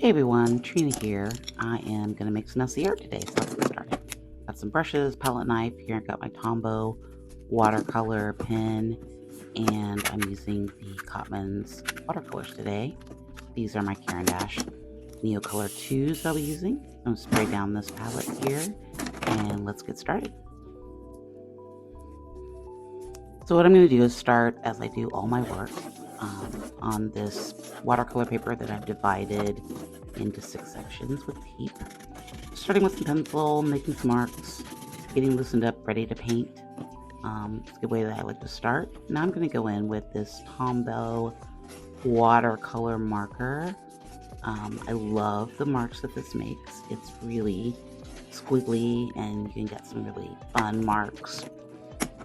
Hey everyone, Trina here. I am going to make some messy art today, so let's get started. Got some brushes, palette knife. Here I've got my Tombow watercolor pen, and I'm using the Cotman's watercolors today. These are my Caran Neocolor 2s I'll be using. I'm going to spray down this palette here, and let's get started. So what I'm going to do is start, as I do all my work, on this watercolor paper that I've divided into 6 sections with tape. Starting with some pencil, making some marks, getting loosened up, ready to paint. It's a good way that I like to start. Now I'm going to go in with this Tombow watercolor marker. I love the marks that this makes. It's really squiggly and you can get some really fun marks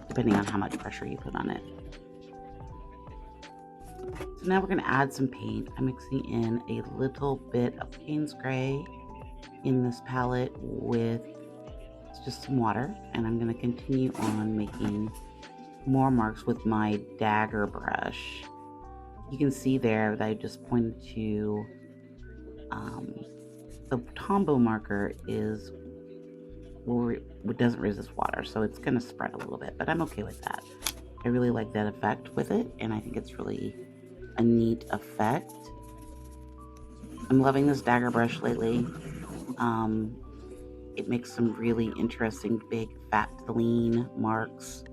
depending on how much pressure you put on it. So now we're going to add some paint. I'm mixing in a little bit of Payne's Gray in this palette with just some water, and I'm going to continue on making more marks with my dagger brush. You can see there that I just pointed to the Tombow marker is it doesn't resist water, so it's going to spread a little bit, but I'm okay with that. I really like that effect with it, and I think it's really a neat effect. I'm loving this dagger brush lately. It makes some really interesting big fat lean marks,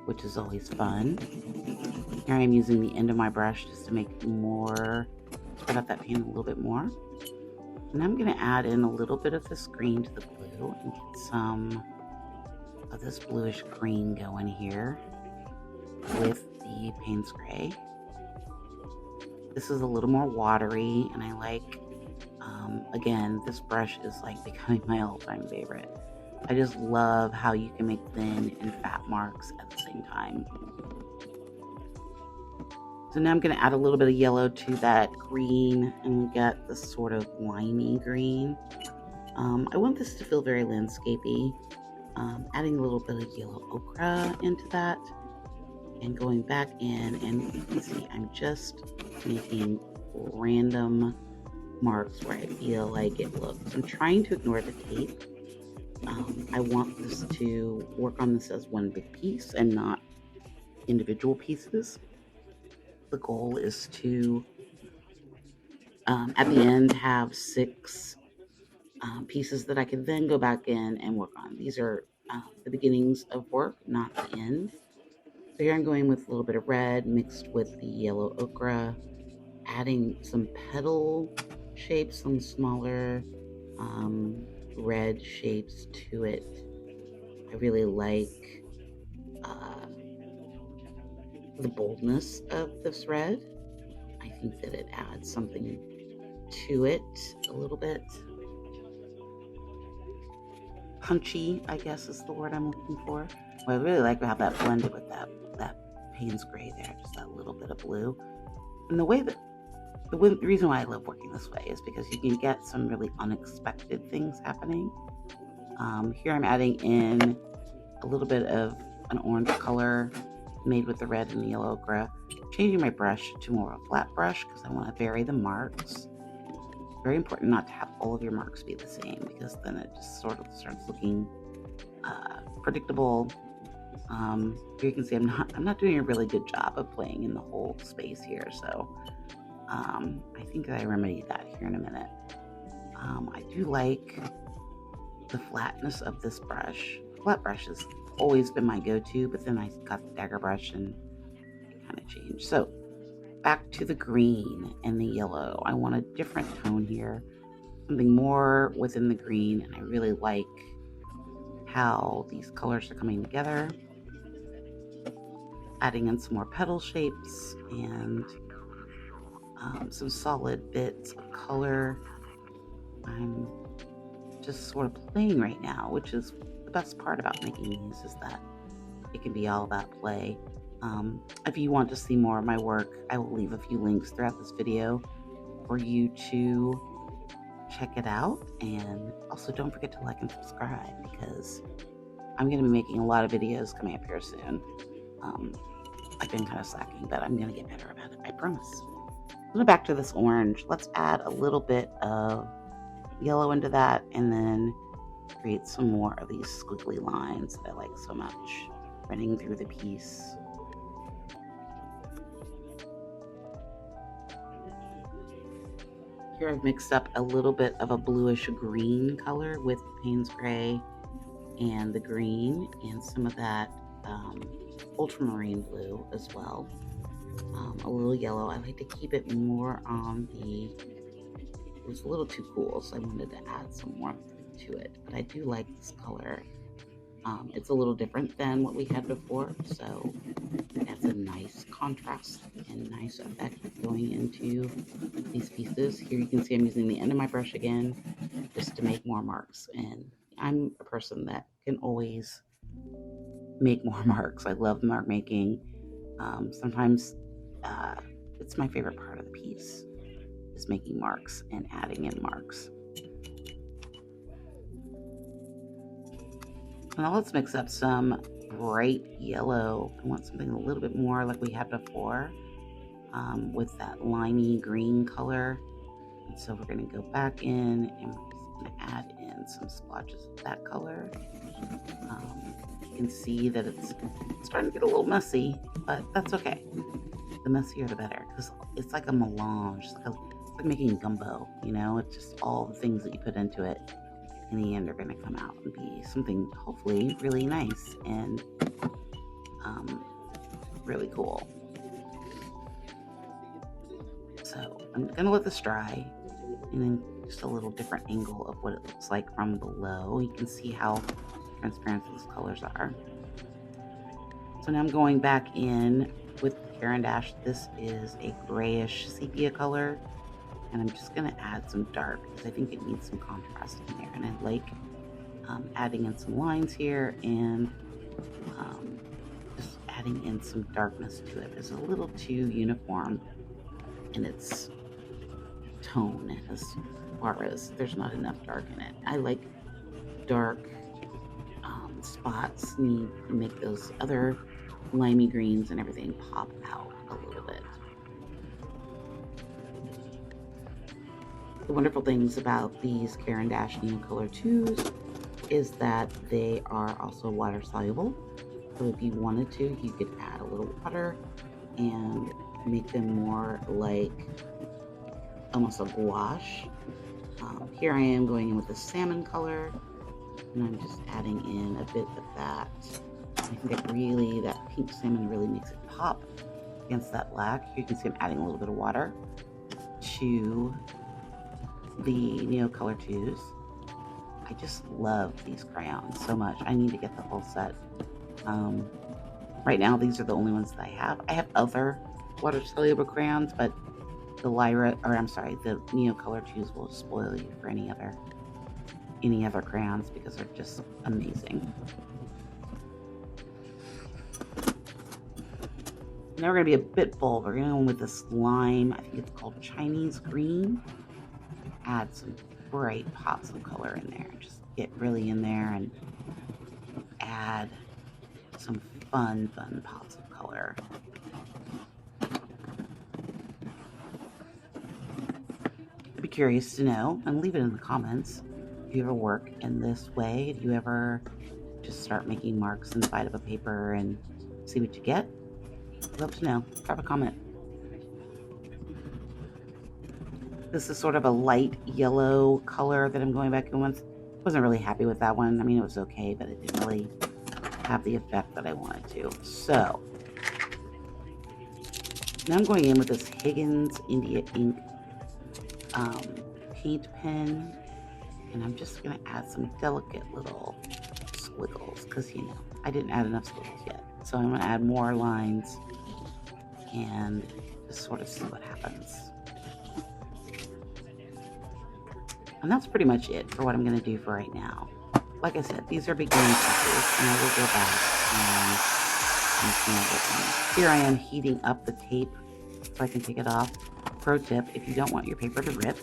which is always fun. Here I'm using the end of my brush just to make more, spread out that paint a little bit more. And I'm going to add in a little bit of this green to the blue and get some of this bluish green going here with the Payne's Gray. This is a little more watery, and I like, again, this brush is like becoming my all-time favorite. I just love how you can make thin and fat marks at the same time. So now I'm going to add a little bit of yellow to that green, and we get this sort of winey green. I want this to feel very landscapey. Adding a little bit of yellow ochre into that, and going back in, and you can see I'm just making random marks where I feel like it looks. I'm trying to ignore the tape. I want this to work on this as one big piece and not individual pieces. The goal is to, at the end, have 6 pieces that I can then go back in and work on. These are the beginnings of work, not the end. So here I'm going with a little bit of red mixed with the yellow ochre, adding some petal shapes, some smaller red shapes to it. I really like the boldness of this red. I think that it adds something to it a little bit. Punchy, I guess is the word I'm looking for. Well, I really like how that blended with that Payne's Gray there, just that little bit of blue. And the reason why I love working this way is because you can get some really unexpected things happening. Here I'm adding in a little bit of an orange color made with the red and the yellow ochre. Changing my brush to more of a flat brush because I want to vary the marks. Very important not to have all of your marks be the same, because then it just sort of starts looking predictable. Here you can see I'm not doing a really good job of playing in the whole space here, so I think I remedied that here in a minute. I do like the flatness of this brush. Flat brush has always been my go-to, but then I got the dagger brush and it kind of changed. So back to the green and the yellow. I want a different tone here, something more within the green, and I really like how these colors are coming together. Adding in some more petal shapes and some solid bits of color. I'm just sort of playing right now, which is the best part about making these, is that it can be all about play. If you want to see more of my work, I will leave a few links throughout this video for you to check it out. And also don't forget to like and subscribe, because I'm going to be making a lot of videos coming up here soon. I've been kind of slacking, but I'm going to get better about it, I promise. Going back to this orange, let's add a little bit of yellow into that and then create some more of these squiggly lines that I like so much running through the piece. Here I've mixed up a little bit of a bluish green color with Payne's Gray and the green and some of that ultramarine blue as well. A little yellow. I like to keep it more on the, it was a little too cool, so I wanted to add some warmth to it. But I do like this color. It's a little different than what we had before, so it adds a nice contrast and nice effect going into these pieces. Here you can see I'm using the end of my brush again just to make more marks, and I'm a person that can always make more marks. I love mark making. Sometimes it's my favorite part of the piece is making marks and adding in marks. Now let's mix up some bright yellow. I want something a little bit more like we had before with that limey green color. And so we're going to go back in and we're just going to add in some splotches of that color. You can see that it's starting to get a little messy, but that's okay. The messier the better, because it's like a melange. It's like making gumbo, you know? It's just all the things that you put into it in the end are going to come out and be something hopefully really nice and really cool. So I'm going to let this dry, and then just a little different angle of what it looks like from below. You can see how transparent these colors are. So now I'm going back in with the Caran Dash. This is a grayish sepia color, and I'm just going to add some dark because I think it needs some contrast in there. And I like adding in some lines here and just adding in some darkness to it. It's a little too uniform in its tone as far as there's not enough dark in it. I like dark spots need to make those other limey greens and everything pop out a little bit. The wonderful things about these Caran Dash Neocolor 2s is that they are also water soluble. So if you wanted to, you could add a little water and make them more like almost a gouache. Here I am going in with the salmon color, and I'm just adding in a bit of that. I think it really, that pink salmon really makes it pop against that black. Here you can see I'm adding a little bit of water to the Neocolor 2s. I just love these crayons so much. I need to get the whole set. Right now, these are the only ones that I have. I have other water-soluble crayons, but the the Neocolor 2s will spoil you for any other crayons because they're just amazing. Now we're going to be a bit bold. We're going to go in with this lime. I think it's called Chinese green. Add some bright pops of color in there. Just get really in there and add some fun pops of color. I'd be curious to know, and leave it in the comments, if you ever work in this way. Do you ever just start making marks inside of a paper and see what you get? I'd love to know. Drop a comment. This is sort of a light yellow color that I'm going back in with. Wasn't really happy with that one. I mean, it was okay, but it didn't really have the effect that I wanted to. So now I'm going in with this Higgins India Ink paint pen, and I'm just going to add some delicate little squiggles because, you know, I didn't add enough squiggles yet. So I'm going to add more lines and just sort of see what happens. And that's pretty much it for what I'm going to do for right now. Like I said, these are beginning pieces, and I will go back and sample them. Here I am heating up the tape so I can take it off. Pro tip, if you don't want your paper to rip,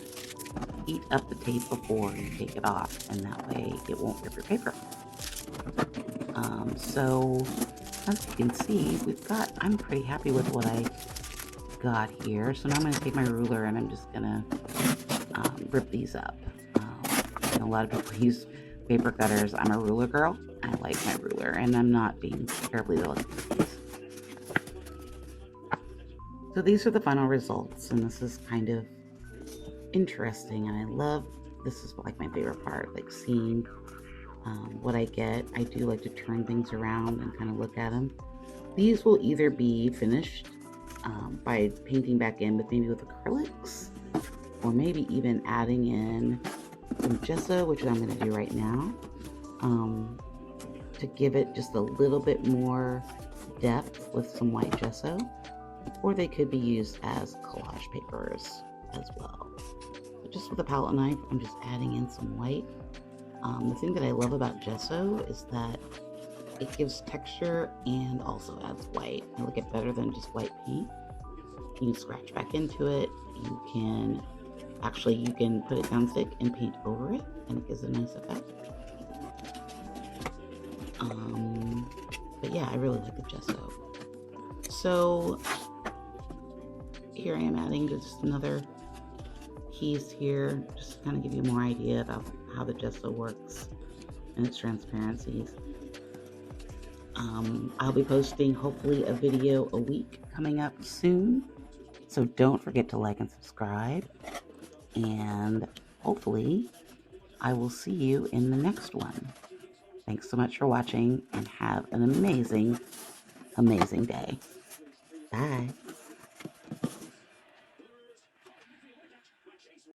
heat up the tape before you take it off, and that way it won't rip your paper. So as you can see, I'm pretty happy with what I got here. So now I'm going to take my ruler and I'm just going to rip these up. A lot of people use paper cutters. I'm a ruler girl. I like my ruler, and I'm not being terribly delicate with these. So these are the final results, and this is kind of interesting, and I love, this is like my favorite part, like seeing what I get. I do like to turn things around and kind of look at them. These will either be finished by painting back in, but maybe with acrylics, or maybe even adding in some gesso, which I'm going to do right now, to give it just a little bit more depth with some white gesso, or they could be used as collage papers as well. But just with a palette knife, I'm just adding in some white. The thing that I love about gesso is that it gives texture and also adds white. I like it better than just white paint. You can scratch back into it. You can put it down thick and paint over it, and it gives a nice effect. But yeah, I really like the gesso. So here I am adding just another piece here, just to kind of give you more idea about how the gesso works and its transparencies. I'll be posting hopefully a video a week coming up soon. So don't forget to like and subscribe. And hopefully I will see you in the next one. Thanks so much for watching, and have an amazing, amazing day. Bye.